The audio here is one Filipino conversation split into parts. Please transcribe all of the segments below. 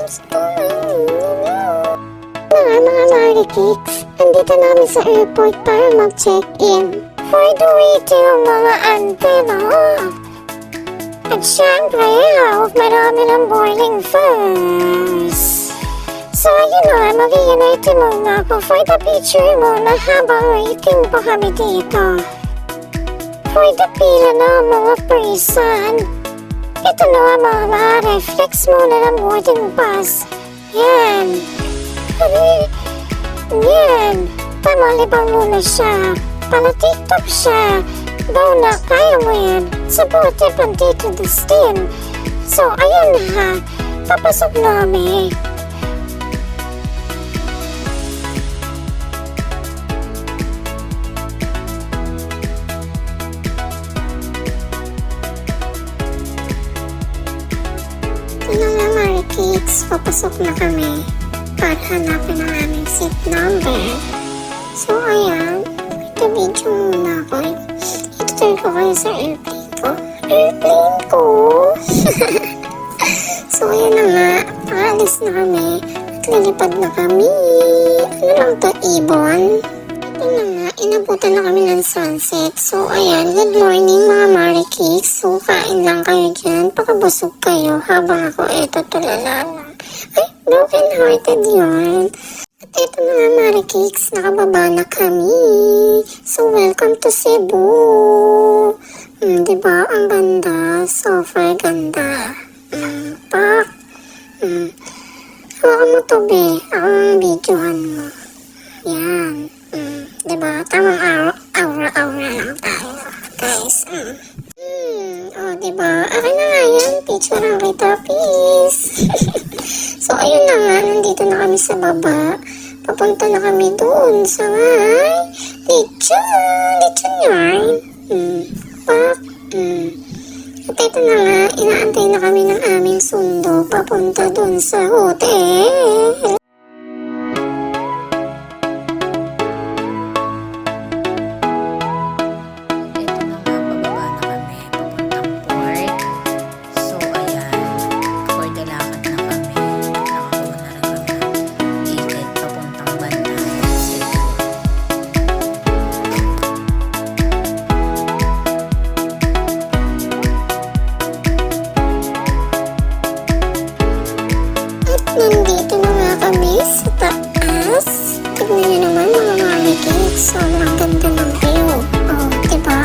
What's going on? Mga Marikix, andito na kami sa airport para mag-check-in. For the way to mga antena. At syempre, marami ng boarding first. So yun na, mag-i-unite muna ako for the picture muna habang waiting pa kami dito. For the pila na mga person. Ito na mga reflex muna ng boarding pass. Yan. Yan. Pamalibang muna siya. Pala-tiktok siya. Daw na kaya mo yan. Sa bote pantito the steam. So ayan na ha. Papasok na kami. Kids, papasok na kami para hanapin ang aming seat number. So, ayan. Ito video muna ako. Itutur ko kayo sa airplane ko. Airplane ko! So, ayan na nga. Paalis na kami. At lilipad na kami. Ano lang to, Ibon? Ito na nga. Inabutan na kami ng sunset. So, ayan. Good morning, mga Marikix. So, kain lang kayo dyan. Pakabusog kayo habang ako eto tulala lang. Ay, broken hearted yun. At ito na nga, Marikix. Nakababa na kami. So, welcome to Cebu. Diba? Ang ganda. Super ganda. Pak. Hawakan mo to, be. Ako ang videohan mo. Yan. Diba? Tamang aura lang tayo, guys. Diba? Akin na nga yan. Picture lang kita, please. So, ayun na nga. Nandito na kami sa baba. Papunta na kami doon sa lechon yarn. Pak. At ito na nga. Inaantay na kami ng aming sundo. Papunta doon sa hotel. Nandito na nga kami sa taas. Tignan nyo naman mga Marikix. Sobrang ganda ng view. Oh, diba?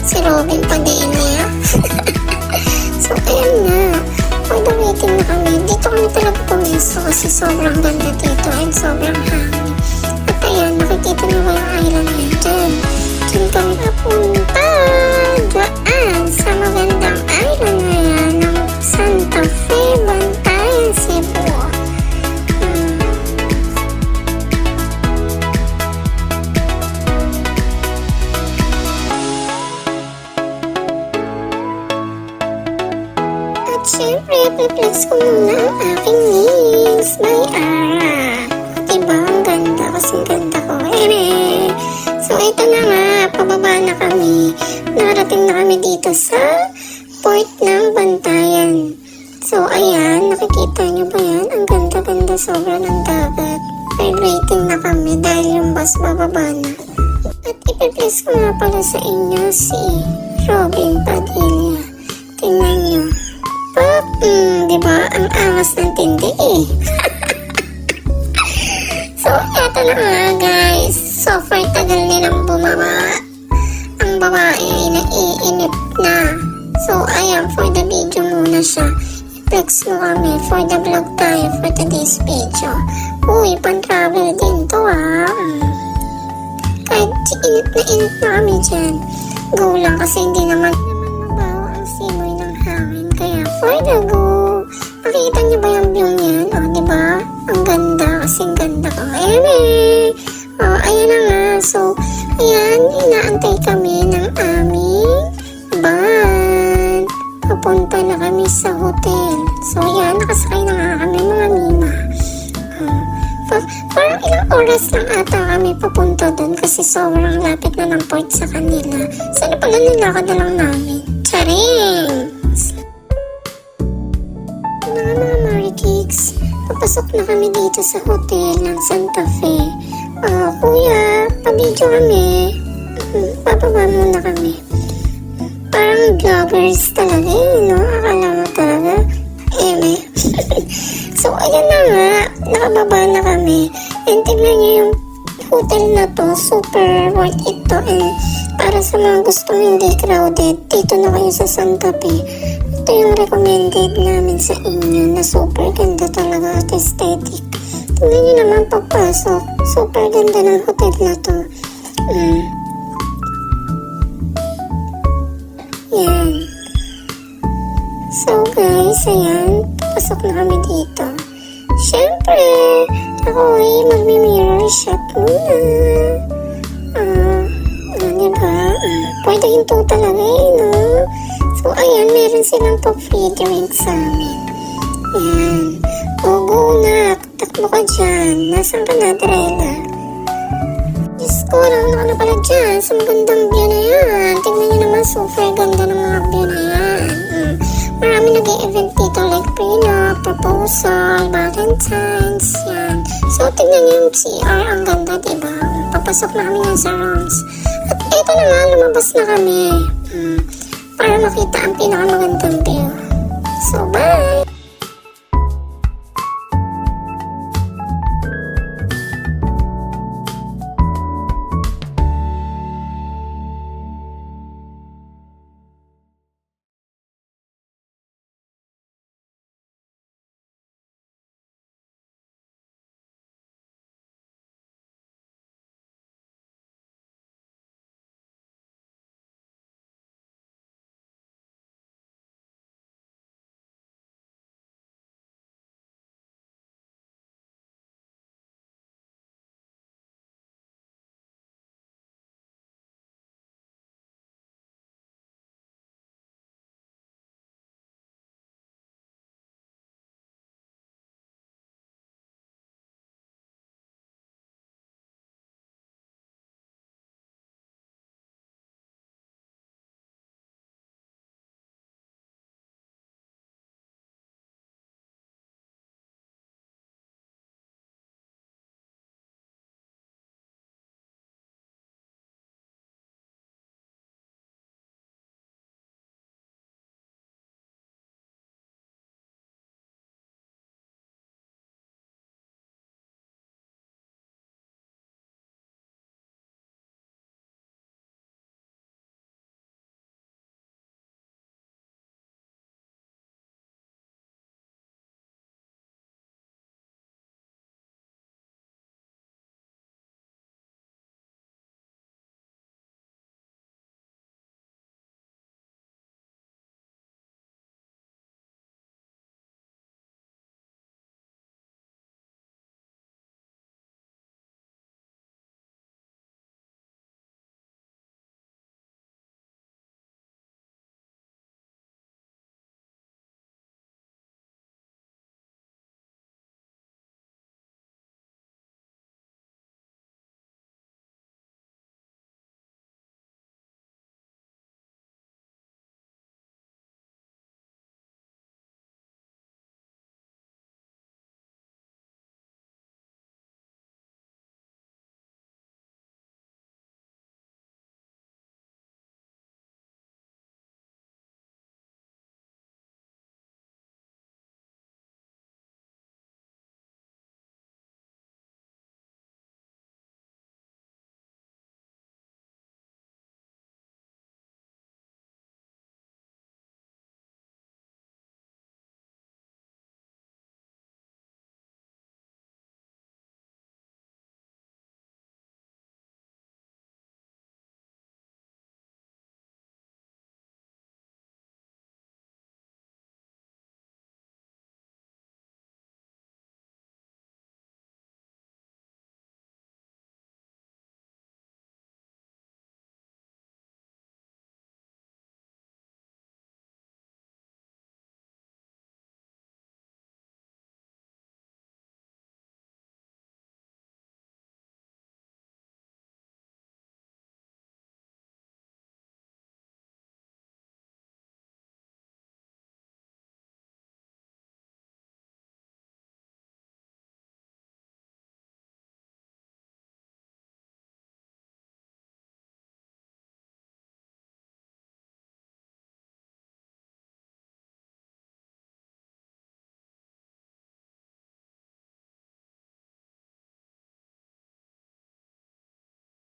Si Robin Padilla. So, ayan na. For the waiting na kami. Dito kami talaga pumiso kasi sobrang ganda dito and sobrang hangin. At ayan, nakikita nyo ba yung island na yun dyan? Dyan kami napunta. Dyan sa magandang island na yan ng Santa Fe, Bantayan, Cebu. Siyempre, i-flex ko muna ang aking nails by Ara. Diba? Ang ganda. Kasing ganda ko. So, ito na nga. Pababa na kami. Narating na kami dito sa port ng Bantayan. So, ayan. Nakikita nyo ba yan? Ang ganda-ganda. Sobra ng dagat. Vibrating na kami dahil yung bus bababa na. At i-flex ko nga pala sa inyo si Robin Padilla. Tingnan nyo. Diba? Ang angas ng tindi eh. So, eto na nga guys. So, for tagal nilang bumaba. Ang babae ay naiinip na. So, ayan, for the video muna siya. I-flex mo kami for the vlog tayo for today's video. Uy, pan-travel din to ha. Kahit inip na kami dyan. Go lang kasi hindi naman mabawa ang simoy ng hangin. Kaya, for the go. Nakita niyo ba yung view niyan? O, diba? Ang ganda. Kasing ganda ko. Ayan na nga. So, ayan. Inaantay kami ng aming van. Papunta na kami sa hotel. So, ayan. Nakasakay na nga kami mga Nina. Parang ilang oras lang ata kami papunta doon kasi sobrang lapit na ng port sa kanila. Sana pala nilakad na lang namin. Charing! Mga Marikix, papasok na kami dito sa hotel ng Santa Fe. Kuya, pa-video kami. Bababa muna kami. Parang vloggers talaga no? Akala mo talaga. So, ayan na nga. Nakababa na kami. And tignan niyo yung hotel na to. Super worth it to. And para sa mga gustong hindi crowded, dito na kayo sa Santa Fe. Ito yung recommended namin sa inyo na super ganda talaga at aesthetic. Tignan niyo naman pagpasok. Super ganda ng hotel na to. Yan. So guys, ayan. Pasok na kami dito. Siyempre, ako ay magmi-mirror shot muna. Diba? Pwede hinto talaga no? So, ayan, meron silang pa-free drink sa amin. Yan. Go na. Takbo ka dyan. Nasaan ka na, Drella? Diyos ko, nauna ka na pala dyan. Sa magandang view na yan. Tignan nyo naman, super ganda ng mga view na yan. Marami nag-i-event dito like prenup, proposal, Valentine's, yan. So, tignan nyo yung CR. Ang ganda, diba? Papasok na kami nga sa rooms. At eto na nga, lumabas na kami. Para makita ang pinakamagandang view. So, bye!